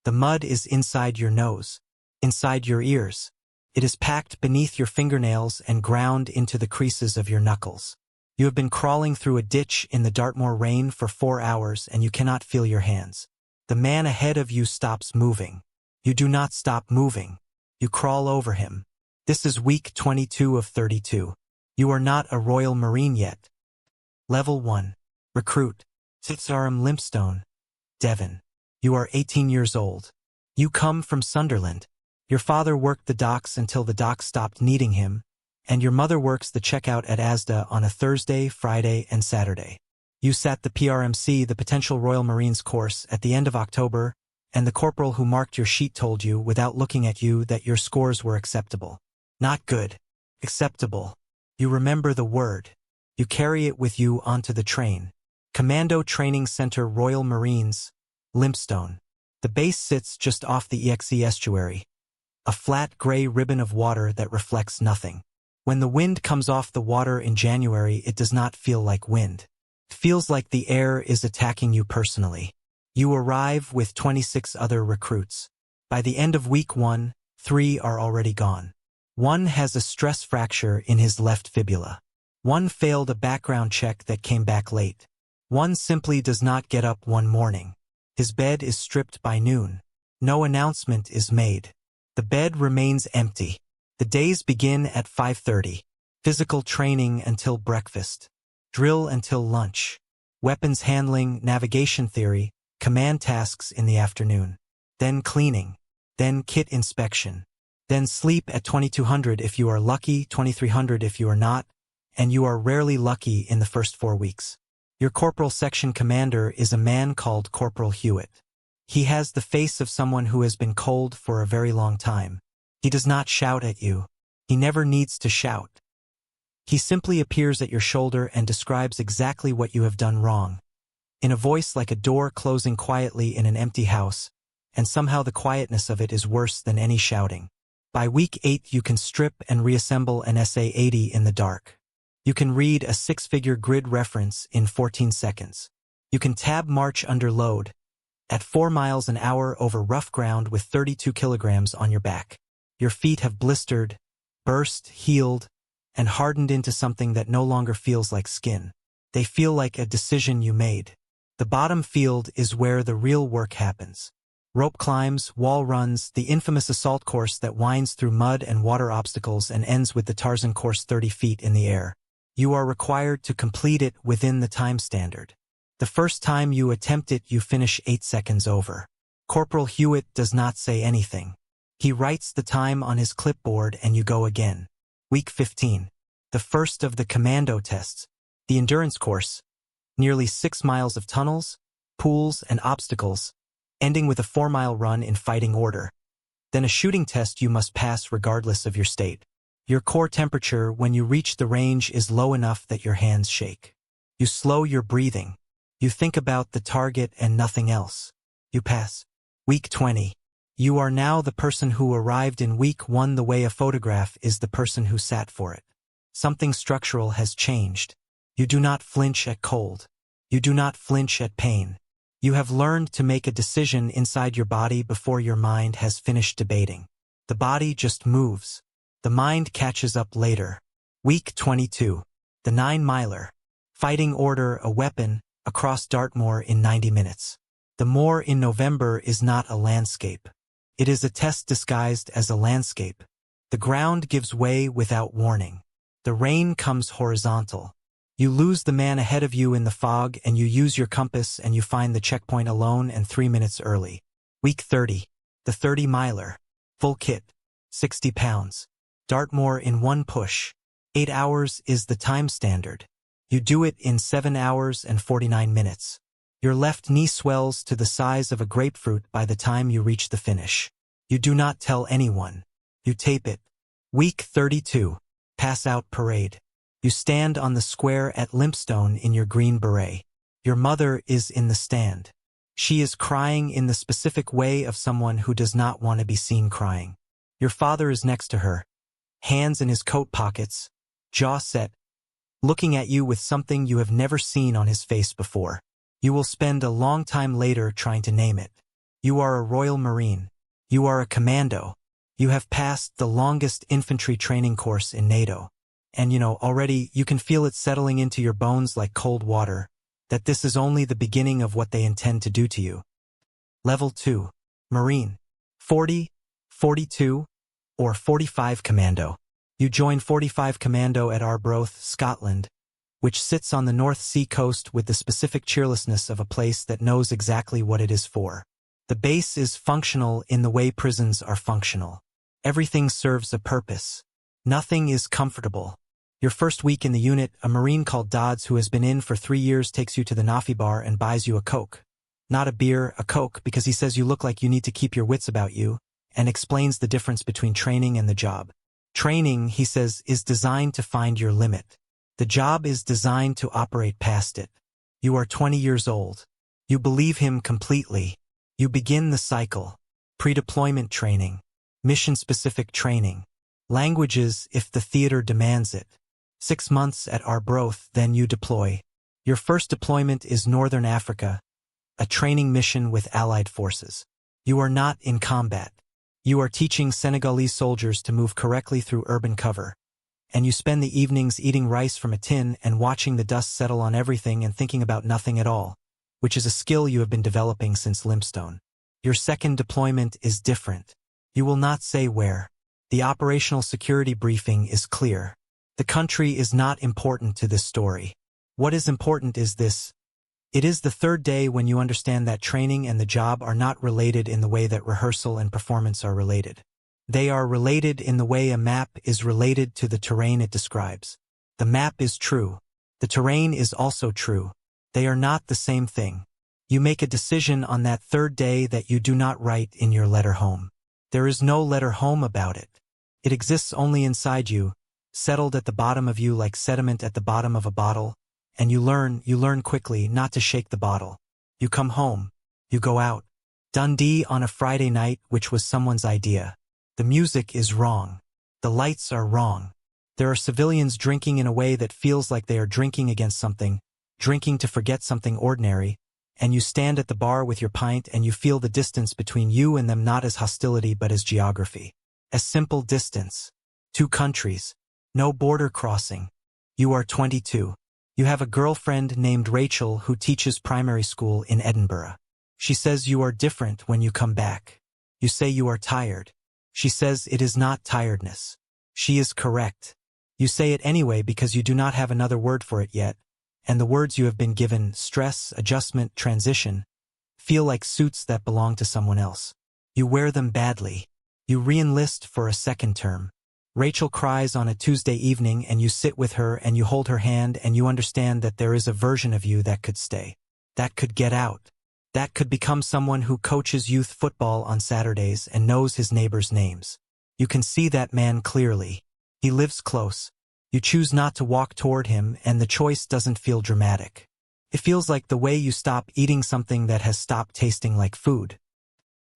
The mud is inside your nose, inside your ears. It is packed beneath your fingernails and ground into the creases of your knuckles. You have been crawling through a ditch in the Dartmoor rain for 4 hours and you cannot feel your hands. The man ahead of you stops moving. You do not stop moving. You crawl over him. This is week 22 of 32. You are not a Royal Marine yet. Level 1. Recruit. Sitsaram Limpstone, Devon. You are 18 years old. You come from Sunderland. Your father worked the docks until the docks stopped needing him, and your mother works the checkout at Asda on a Thursday, Friday, and Saturday. You sat the PRMC, the Potential Royal Marines course, at the end of October, and the corporal who marked your sheet told you, without looking at you, that your scores were acceptable. Not good. Acceptable. You remember the word. You carry it with you onto the train. Commando Training Center, Royal Marines, Limpstone. The base sits just off the EXE estuary. A flat gray ribbon of water that reflects nothing. When the wind comes off the water in January, it does not feel like wind. It feels like the air is attacking you personally. You arrive with 26 other recruits. By the end of week 1, 3 are already gone. One has a stress fracture in his left fibula. One failed a background check that came back late. One simply does not get up one morning. His bed is stripped by noon. No announcement is made. The bed remains empty. The days begin at 5:30. Physical training until breakfast. Drill until lunch. Weapons handling, navigation theory, command tasks in the afternoon. Then cleaning. Then kit inspection. Then sleep at 2200 if you are lucky, 2300 if you are not, and you are rarely lucky in the first 4 weeks. Your corporal section commander is a man called Corporal Hewitt. He has the face of someone who has been cold for a very long time. He does not shout at you. He never needs to shout. He simply appears at your shoulder and describes exactly what you have done wrong, in a voice like a door closing quietly in an empty house, and somehow the quietness of it is worse than any shouting. By week 8 you can strip and reassemble an SA-80 in the dark. You can read a 6-figure grid reference in 14 seconds. You can tab march under load, at 4 miles an hour over rough ground with 32 kilograms on your back. Your feet have blistered, burst, healed, and hardened into something that no longer feels like skin. They feel like a decision you made. The bottom field is where the real work happens. Rope climbs, wall runs, the infamous assault course that winds through mud and water obstacles and ends with the Tarzan course 30 feet in the air. You are required to complete it within the time standard. The first time you attempt it, you finish 8 seconds over. Corporal Hewitt does not say anything. He writes the time on his clipboard and you go again. Week 15. The first of the commando tests. The endurance course. Nearly 6 miles of tunnels, pools, and obstacles, ending with a 4-mile run in fighting order. Then a shooting test you must pass regardless of your state. Your core temperature when you reach the range is low enough that your hands shake. You slow your breathing. You think about the target and nothing else. You pass. Week 20. You are now the person who arrived in week 1 the way a photograph is the person who sat for it. Something structural has changed. You do not flinch at cold. You do not flinch at pain. You have learned to make a decision inside your body before your mind has finished debating. The body just moves. The mind catches up later. Week 22. The 9-miler. Fighting order, a weapon, across Dartmoor in 90 minutes. The moor in November is not a landscape. It is a test disguised as a landscape. The ground gives way without warning. The rain comes horizontal. You lose the man ahead of you in the fog and you use your compass and you find the checkpoint alone and 3 minutes early. Week 30. The 30-miler. Full kit. 60 pounds. Dartmoor in 1 push. 8 hours is the time standard. You do it in 7 hours and 49 minutes. Your left knee swells to the size of a grapefruit by the time you reach the finish. You do not tell anyone. You tape it. Week 32. Pass out parade. You stand on the square at Limpstone in your green beret. Your mother is in the stand. She is crying in the specific way of someone who does not want to be seen crying. Your father is next to her, hands in his coat pockets, jaw set, looking at you with something you have never seen on his face before. You will spend a long time later trying to name it. You are a Royal Marine. You are a commando. You have passed the longest infantry training course in NATO. And already you can feel it settling into your bones like cold water, that this is only the beginning of what they intend to do to you. Level 2. Marine. 40, 42, or 45 Commando. You join 45 Commando at Arbroath, Scotland, which sits on the North Sea coast with the specific cheerlessness of a place that knows exactly what it is for. The base is functional in the way prisons are functional. Everything serves a purpose. Nothing is comfortable. Your first week in the unit, a Marine called Dodds who has been in for 3 years takes you to the Nafi bar and buys you a Coke. Not a beer, a Coke, because he says you look like you need to keep your wits about you, and explains the difference between training and the job. Training, he says, is designed to find your limit. The job is designed to operate past it. You are 20 years old. You believe him completely. You begin the cycle. Pre-deployment training. Mission-specific training. Languages if the theater demands it. 6 months at Arbroath, then you deploy. Your first deployment is Northern Africa, a training mission with Allied forces. You are not in combat. You are teaching Senegalese soldiers to move correctly through urban cover. And you spend the evenings eating rice from a tin and watching the dust settle on everything and thinking about nothing at all, which is a skill you have been developing since Limestone. Your second deployment is different. You will not say where. The operational security briefing is clear. The country is not important to this story. What is important is this. It is the third day when you understand that training and the job are not related in the way that rehearsal and performance are related. They are related in the way a map is related to the terrain it describes. The map is true. The terrain is also true. They are not the same thing. You make a decision on that third day that you do not write in your letter home. There is no letter home about it. It exists only inside you, settled at the bottom of you like sediment at the bottom of a bottle, and you learn quickly not to shake the bottle. You come home. You go out. Dundee on a Friday night, which was someone's idea. The music is wrong. The lights are wrong. There are civilians drinking in a way that feels like they are drinking against something, drinking to forget something ordinary, and you stand at the bar with your pint and you feel the distance between you and them not as hostility but as geography. A simple distance. 2 countries. No border crossing. You are 22. You have a girlfriend named Rachel who teaches primary school in Edinburgh. She says you are different when you come back. You say you are tired. She says it is not tiredness. She is correct. You say it anyway because you do not have another word for it yet, and the words you have been given, stress, adjustment, transition, feel like suits that belong to someone else. You wear them badly. You re-enlist for a second term. Rachel cries on a Tuesday evening and you sit with her and you hold her hand and you understand that there is a version of you that could stay. That could get out. That could become someone who coaches youth football on Saturdays and knows his neighbors' names. You can see that man clearly. He lives close. You choose not to walk toward him and the choice doesn't feel dramatic. It feels like the way you stop eating something that has stopped tasting like food.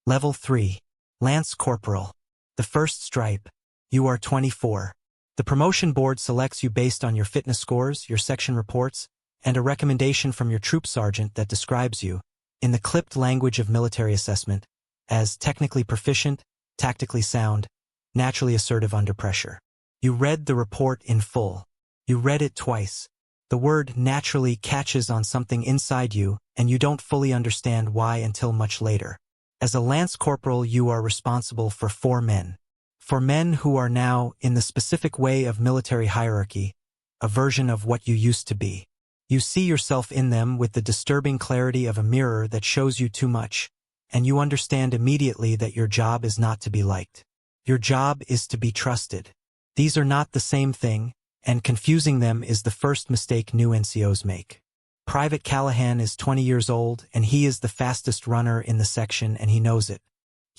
Level 3. Lance Corporal. The first stripe. You are 24. The promotion board selects you based on your fitness scores, your section reports, and a recommendation from your troop sergeant that describes you, in the clipped language of military assessment, as technically proficient, tactically sound, naturally assertive under pressure. You read the report in full. You read it twice. The word naturally catches on something inside you, and you don't fully understand why until much later. As a lance corporal, you are responsible for 4 men. 4 men who are now, in the specific way of military hierarchy, a version of what you used to be. You see yourself in them with the disturbing clarity of a mirror that shows you too much, and you understand immediately that your job is not to be liked. Your job is to be trusted. These are not the same thing, and confusing them is the first mistake new NCOs make. Private Callahan is 20 years old, and he is the fastest runner in the section, and he knows it.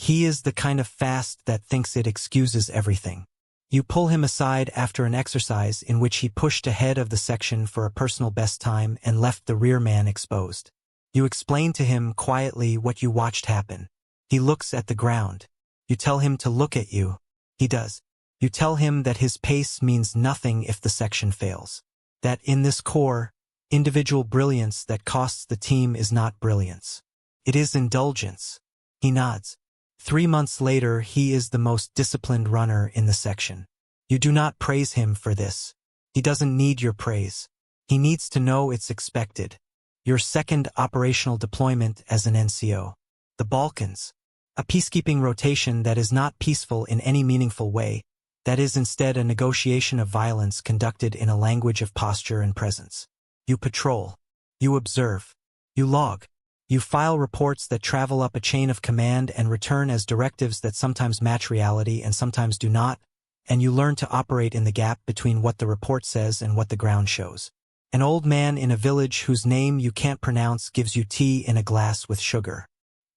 He is the kind of fast that thinks it excuses everything. You pull him aside after an exercise in which he pushed ahead of the section for a personal best time and left the rear man exposed. You explain to him quietly what you watched happen. He looks at the ground. You tell him to look at you. He does. You tell him that his pace means nothing if the section fails. That in this corps, individual brilliance that costs the team is not brilliance. It is indulgence. He nods. 3 months later, he is the most disciplined runner in the section. You do not praise him for this. He doesn't need your praise. He needs to know it's expected. Your second operational deployment as an NCO. The Balkans. A peacekeeping rotation that is not peaceful in any meaningful way, that is instead a negotiation of violence conducted in a language of posture and presence. You patrol. You observe. You log. You file reports that travel up a chain of command and return as directives that sometimes match reality and sometimes do not, and you learn to operate in the gap between what the report says and what the ground shows. An old man in a village whose name you can't pronounce gives you tea in a glass with sugar.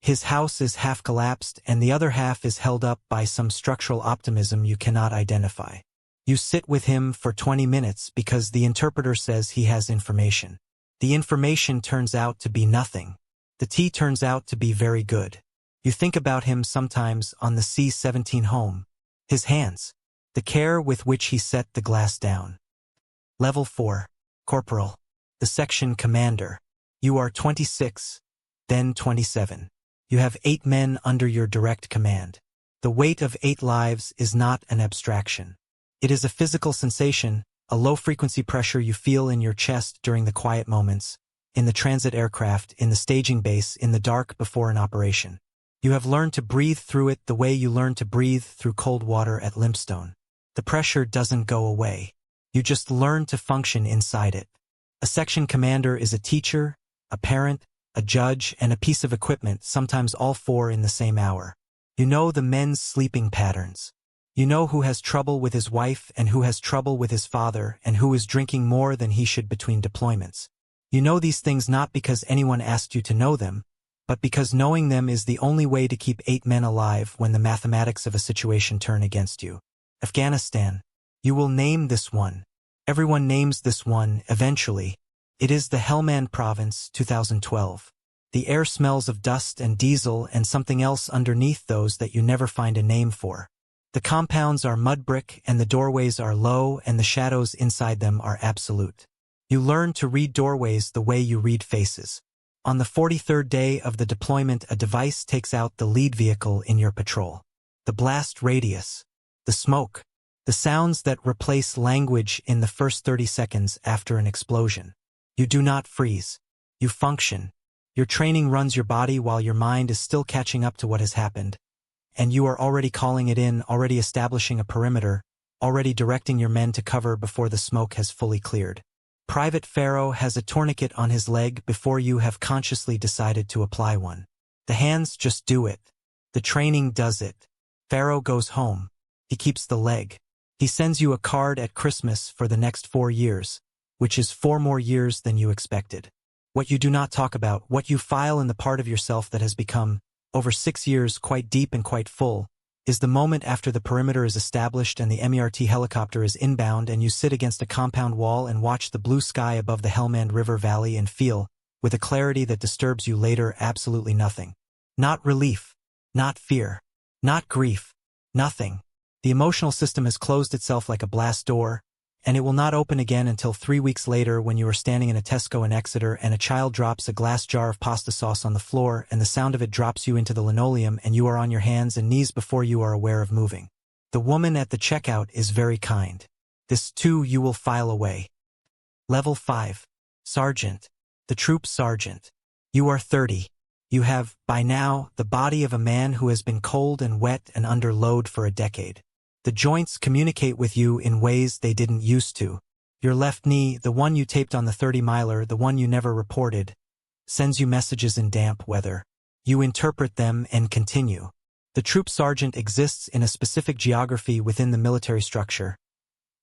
His house is half collapsed and the other half is held up by some structural optimism you cannot identify. You sit with him for 20 minutes because the interpreter says he has information. The information turns out to be nothing. The tea turns out to be very good. You think about him sometimes on the C-17 home. His hands. The care with which he set the glass down. Level 4. Corporal. The section commander. You are 26, then 27. You have 8 men under your direct command. The weight of 8 lives is not an abstraction. It is a physical sensation, a low-frequency pressure you feel in your chest during the quiet moments, in the transit aircraft, in the staging base, in the dark before an operation. You have learned to breathe through it the way you learn to breathe through cold water at Limpstone. The pressure doesn't go away. You just learn to function inside it. A section commander is a teacher, a parent, a judge, and a piece of equipment, sometimes all 4 in the same hour. You know the men's sleeping patterns. You know who has trouble with his wife and who has trouble with his father and who is drinking more than he should between deployments. You know these things not because anyone asked you to know them, but because knowing them is the only way to keep 8 men alive when the mathematics of a situation turn against you. Afghanistan. You will name this one. Everyone names this one, eventually. It is the Helmand Province, 2012. The air smells of dust and diesel and something else underneath those that you never find a name for. The compounds are mud brick and the doorways are low and the shadows inside them are absolute. You learn to read doorways the way you read faces. On the 43rd day of the deployment, a device takes out the lead vehicle in your patrol. The blast radius. The smoke. The sounds that replace language in the first 30 seconds after an explosion. You do not freeze. You function. Your training runs your body while your mind is still catching up to what has happened. And you are already calling it in, already establishing a perimeter, already directing your men to cover before the smoke has fully cleared. Private Pharaoh has a tourniquet on his leg before you have consciously decided to apply one. The hands just do it. The training does it. Pharaoh goes home. He keeps the leg. He sends you a card at Christmas for the next 4 years, which is 4 more years than you expected. What you do not talk about, what you file in the part of yourself that has become, over 6 years, quite deep and quite full, is the moment after the perimeter is established and the MERT helicopter is inbound and you sit against a compound wall and watch the blue sky above the Helmand River Valley and feel, with a clarity that disturbs you later, absolutely nothing. Not relief. Not fear. Not grief. Nothing. The emotional system has closed itself like a blast door, and it will not open again until 3 weeks later when you are standing in a Tesco in Exeter and a child drops a glass jar of pasta sauce on the floor and the sound of it drops you into the linoleum and you are on your hands and knees before you are aware of moving. The woman at the checkout is very kind. This too you will file away. Level 5. Sergeant. The troop sergeant. You are 30. You have, by now, the body of a man who has been cold and wet and under load for a decade. The joints communicate with you in ways they didn't used to. Your left knee, the one you taped on the 30-miler, the one you never reported, sends you messages in damp weather. You interpret them and continue. The troop sergeant exists in a specific geography within the military structure.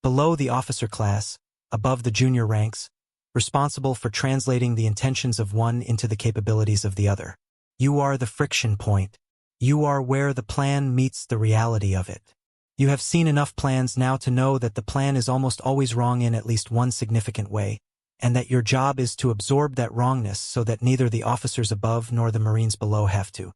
Below the officer class, above the junior ranks, responsible for translating the intentions of one into the capabilities of the other. You are the friction point. You are where the plan meets the reality of it. You have seen enough plans now to know that the plan is almost always wrong in at least one significant way, and that your job is to absorb that wrongness so that neither the officers above nor the Marines below have to.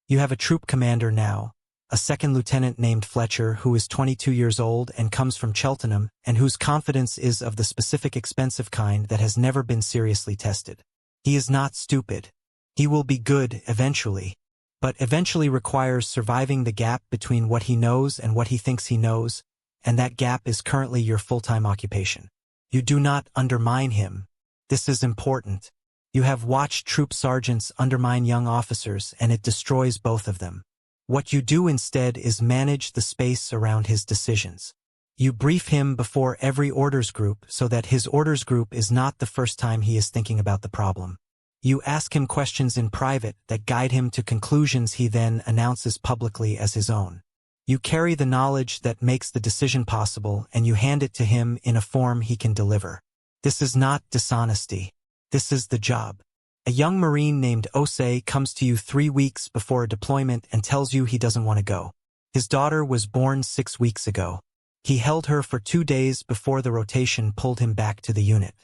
You have a troop commander now, a second lieutenant named Fletcher who is 22 years old and comes from Cheltenham and whose confidence is of the specific expensive kind that has never been seriously tested. He is not stupid. He will be good eventually. but eventually requires surviving the gap between what he knows and what he thinks he knows, and that gap is currently your full-time occupation. You do not undermine him. This is important. You have watched troop sergeants undermine young officers, and it destroys both of them. What you do instead is manage the space around his decisions. You brief him before every orders group so that his orders group is not the first time he is thinking about the problem. You ask him questions in private that guide him to conclusions he then announces publicly as his own. You carry the knowledge that makes the decision possible and you hand it to him in a form he can deliver. This is not dishonesty. This is the job. A young Marine named Osei comes to you 3 weeks before a deployment and tells you he doesn't want to go. His daughter was born 6 weeks ago. He held her for 2 days before the rotation pulled him back to the unit.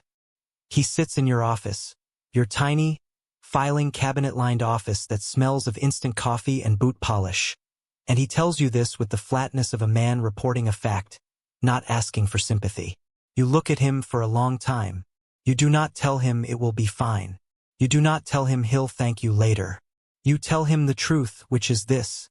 He sits in your office, your tiny, filing cabinet-lined office that smells of instant coffee and boot polish, and he tells you this with the flatness of a man reporting a fact, not asking for sympathy. You look at him for a long time. You do not tell him it will be fine. You do not tell him he'll thank you later. You tell him the truth, which is this.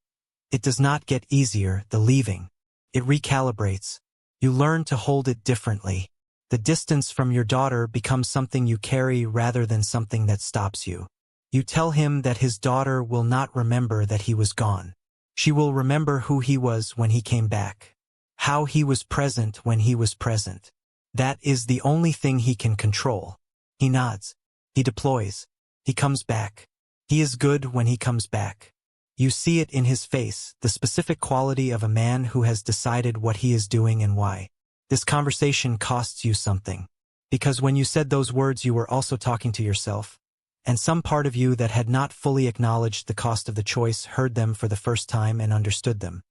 It does not get easier, the leaving. It recalibrates. You learn to hold it differently. The distance from your daughter becomes something you carry rather than something that stops you. You tell him that his daughter will not remember that he was gone. She will remember who he was when he came back. How he was present when he was present. That is the only thing he can control. He nods. He deploys. He comes back. He is good when he comes back. You see it in his face, the specific quality of a man who has decided what he is doing and why. This conversation costs you something. Because when you said those words you were also talking to yourself. And some part of you that had not fully acknowledged the cost of the choice heard them for the first time and understood them.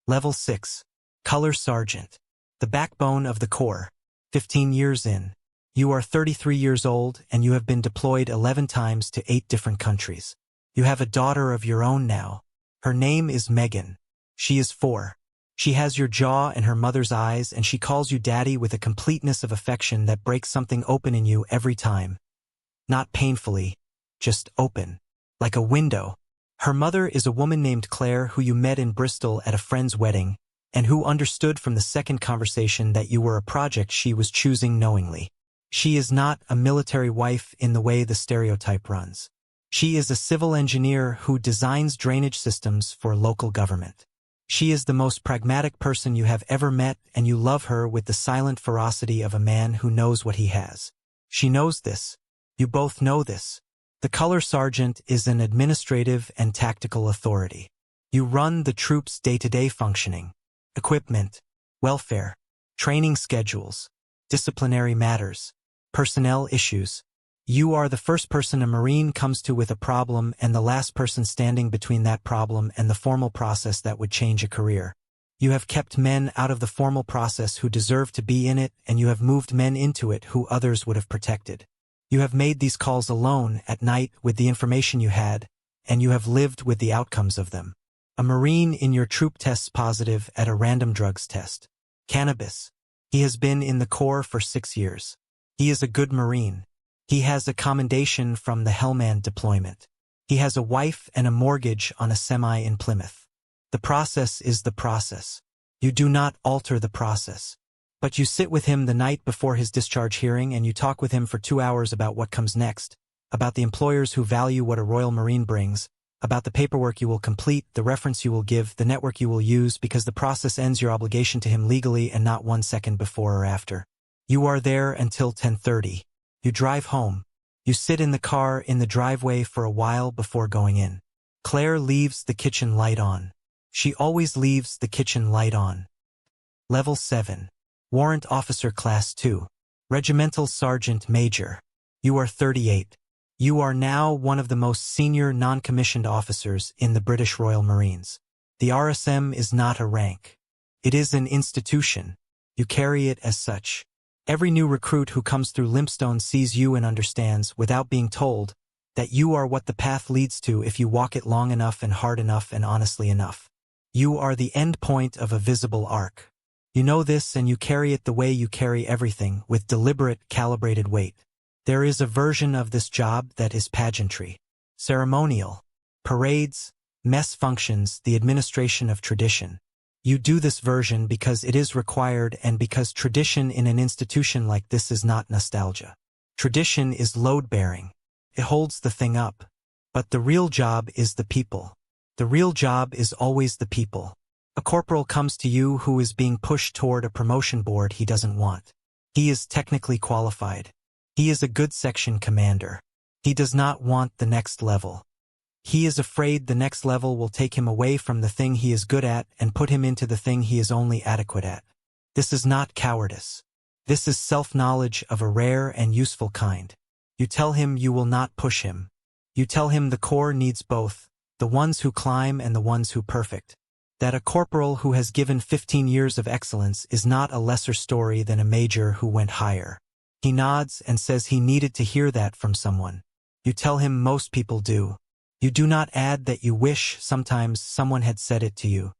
Level 6. Color Sergeant. The backbone of the Corps. 15 years in. You are 33 years old and you have been deployed 11 times to 8 different countries. You have a daughter of your own now. Her name is Megan. She is 4. She has your jaw and her mother's eyes, and she calls you daddy with a completeness of affection that breaks something open in you every time. Not painfully, just open. Like a window. Her mother is a woman named Claire who you met in Bristol at a friend's wedding, and who understood from the second conversation that you were a project she was choosing knowingly. She is not a military wife in the way the stereotype runs. She is a civil engineer who designs drainage systems for local government. She is the most pragmatic person you have ever met, and you love her with the silent ferocity of a man who knows what he has. She knows this. You both know this. The Color Sergeant is an administrative and tactical authority. You run the troops' day-to-day functioning, equipment, welfare, training schedules, disciplinary matters, personnel issues. You are the first person a Marine comes to with a problem and the last person standing between that problem and the formal process that would change a career. You have kept men out of the formal process who deserve to be in it, and you have moved men into it who others would have protected. You have made these calls alone at night with the information you had, and you have lived with the outcomes of them. A Marine in your troop tests positive at a random drugs test. Cannabis. He has been in the Corps for 6 years. He is a good Marine. He has a commendation from the Helmand deployment. He has a wife and a mortgage on a semi in Plymouth. The process is the process. You do not alter the process. But you sit with him the night before his discharge hearing and you talk with him for 2 hours about what comes next, about the employers who value what a Royal Marine brings, about the paperwork you will complete, the reference you will give, the network you will use, because the process ends your obligation to him legally and not 1 second before or after. You are there until 10:30. You drive home. You sit in the car in the driveway for a while before going in. Claire leaves the kitchen light on. She always leaves the kitchen light on. Level 7. Warrant Officer Class 2. Regimental Sergeant Major. You are 38. You are now one of the most senior non-commissioned officers in the British Royal Marines. The RSM is not a rank. It is an institution. You carry it as such. Every new recruit who comes through Limpstone sees you and understands, without being told, that you are what the path leads to if you walk it long enough and hard enough and honestly enough. You are the end point of a visible arc. You know this and you carry it the way you carry everything, with deliberate, calibrated weight. There is a version of this job that is pageantry. Ceremonial. Parades, Mess functions, the administration of tradition. You do this version because it is required and because tradition in an institution like this is not nostalgia. Tradition is load-bearing. It holds the thing up. But the real job is the people. The real job is always the people. A corporal comes to you who is being pushed toward a promotion board he doesn't want. He is technically qualified. He is a good section commander. He does not want the next level. He is afraid the next level will take him away from the thing he is good at and put him into the thing he is only adequate at. This is not cowardice. This is self-knowledge of a rare and useful kind. You tell him you will not push him. You tell him the Corps needs both, the ones who climb and the ones who perfect. That a corporal who has given 15 years of excellence is not a lesser story than a major who went higher. He nods and says he needed to hear that from someone. You tell him most people do. You do not add that you wish sometimes someone had said it to you.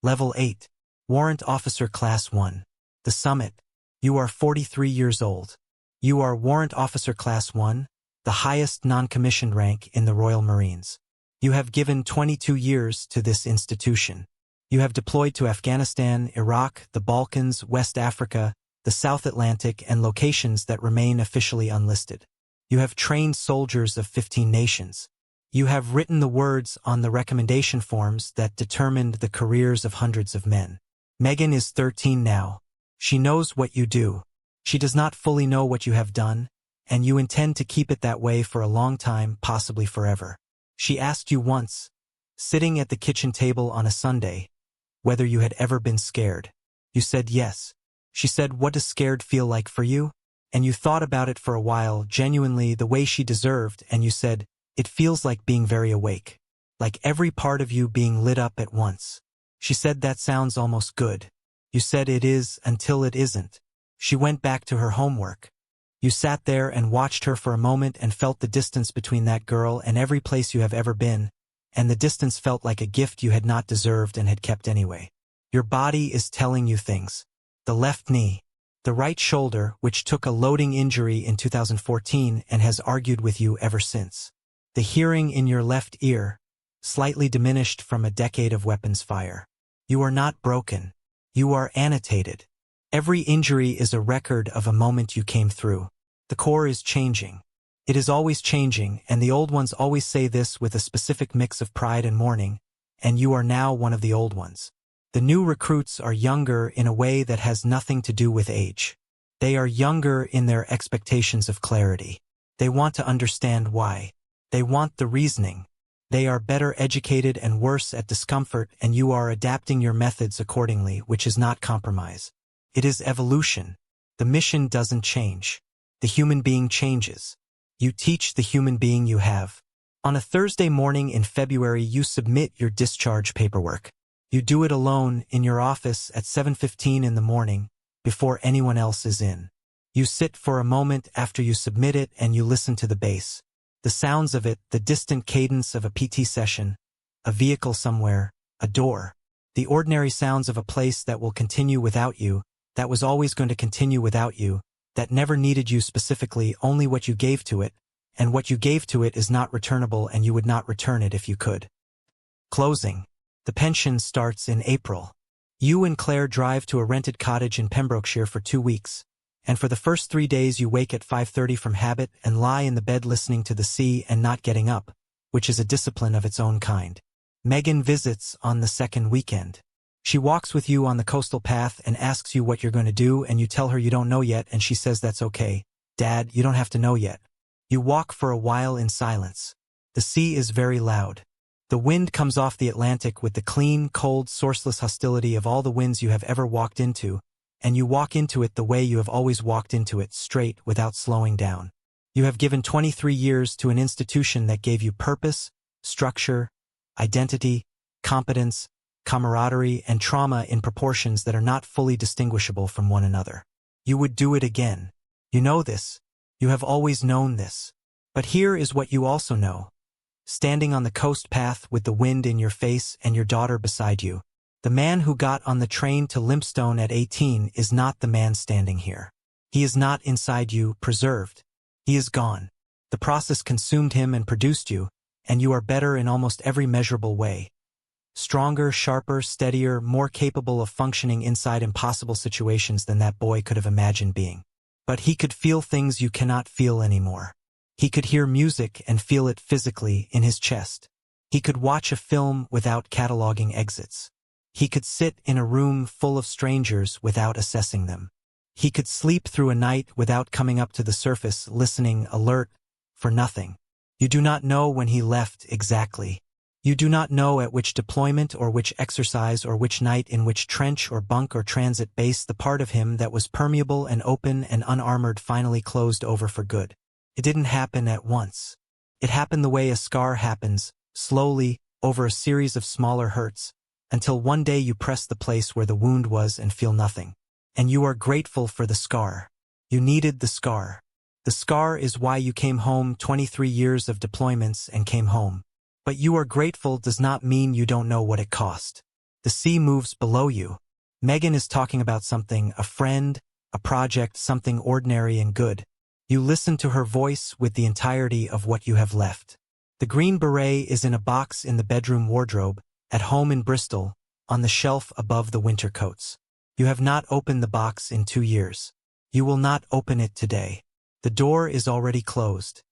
Level 8. Warrant Officer Class 1. The Summit. You are 43 years old. You are Warrant Officer Class 1, the highest non-commissioned rank in the Royal Marines. You have given 22 years to this institution. You have deployed to Afghanistan, Iraq, the Balkans, West Africa, the South Atlantic, and locations that remain officially unlisted. You have trained soldiers of 15 nations. You have written the words on the recommendation forms that determined the careers of hundreds of men. Megan is 13 now. She knows what you do. She does not fully know what you have done, and you intend to keep it that way for a long time, possibly forever. She asked you once, sitting at the kitchen table on a Sunday, whether you had ever been scared. You said yes. She said, "What does scared feel like for you?" And you thought about it for a while, genuinely the way she deserved, and you said, "It feels like being very awake. Like every part of you being lit up at once." She said, "That sounds almost good." You said, "It is until it isn't." She went back to her homework. You sat there and watched her for a moment and felt the distance between that girl and every place you have ever been, and the distance felt like a gift you had not deserved and had kept anyway. Your body is telling you things. The left knee, the right shoulder, which took a loading injury in 2014 and has argued with you ever since. The hearing in your left ear, slightly diminished from a decade of weapons fire. You are not broken. You are annotated. Every injury is a record of a moment you came through. The Corps is changing. It is always changing, and the old ones always say this with a specific mix of pride and mourning, and you are now one of the old ones. The new recruits are younger in a way that has nothing to do with age. They are younger in their expectations of clarity. They want to understand why. They want the reasoning. They are better educated and worse at discomfort, and you are adapting your methods accordingly, which is not compromise. It is evolution. The mission doesn't change. The human being changes. You teach the human being you have. On a Thursday morning in February, you submit your discharge paperwork. You do it alone in your office at 7:15 in the morning, before anyone else is in. You sit for a moment after you submit it and you listen to the bass. The sounds of it, the distant cadence of a PT session, a vehicle somewhere, a door. The ordinary sounds of a place that will continue without you, that was always going to continue without you, that never needed you specifically, only what you gave to it, and what you gave to it is not returnable and you would not return it if you could. Closing. The pension starts in April. You and Claire drive to a rented cottage in Pembrokeshire for 2 weeks, and for the first 3 days you wake at 5:30 from habit and lie in the bed listening to the sea and not getting up, which is a discipline of its own kind. Megan visits on the second weekend. She walks with you on the coastal path and asks you what you're going to do, and you tell her you don't know yet, and she says that's okay. Dad, you don't have to know yet. You walk for a while in silence. The sea is very loud. The wind comes off the Atlantic with the clean, cold, sourceless hostility of all the winds you have ever walked into, and you walk into it the way you have always walked into it, straight, without slowing down. You have given 23 years to an institution that gave you purpose, structure, identity, competence, camaraderie, and trauma in proportions that are not fully distinguishable from one another. You would do it again. You know this. You have always known this. But here is what you also know. Standing on the coast path with the wind in your face and your daughter beside you, the man who got on the train to Lympstone at 18 is not the man standing here. He is not inside you, preserved. He is gone. The process consumed him and produced you, and you are better in almost every measurable way. Stronger, sharper, steadier, more capable of functioning inside impossible situations than that boy could have imagined being. But he could feel things you cannot feel anymore. He could hear music and feel it physically in his chest. He could watch a film without cataloging exits. He could sit in a room full of strangers without assessing them. He could sleep through a night without coming up to the surface, listening, alert, for nothing. You do not know when he left exactly. You do not know at which deployment or which exercise or which night in which trench or bunk or transit base the part of him that was permeable and open and unarmored finally closed over for good. It didn't happen at once. It happened the way a scar happens, slowly, over a series of smaller hurts, until one day you press the place where the wound was and feel nothing. And you are grateful for the scar. You needed the scar. The scar is why you came home 23 years of deployments and came home. But you are grateful does not mean you don't know what it cost. The sea moves below you. Megan is talking about something, a friend, a project, something ordinary and good. You listen to her voice with the entirety of what you have left. The green beret is in a box in the bedroom wardrobe, at home in Bristol, on the shelf above the winter coats. You have not opened the box in 2 years. You will not open it today. The door is already closed.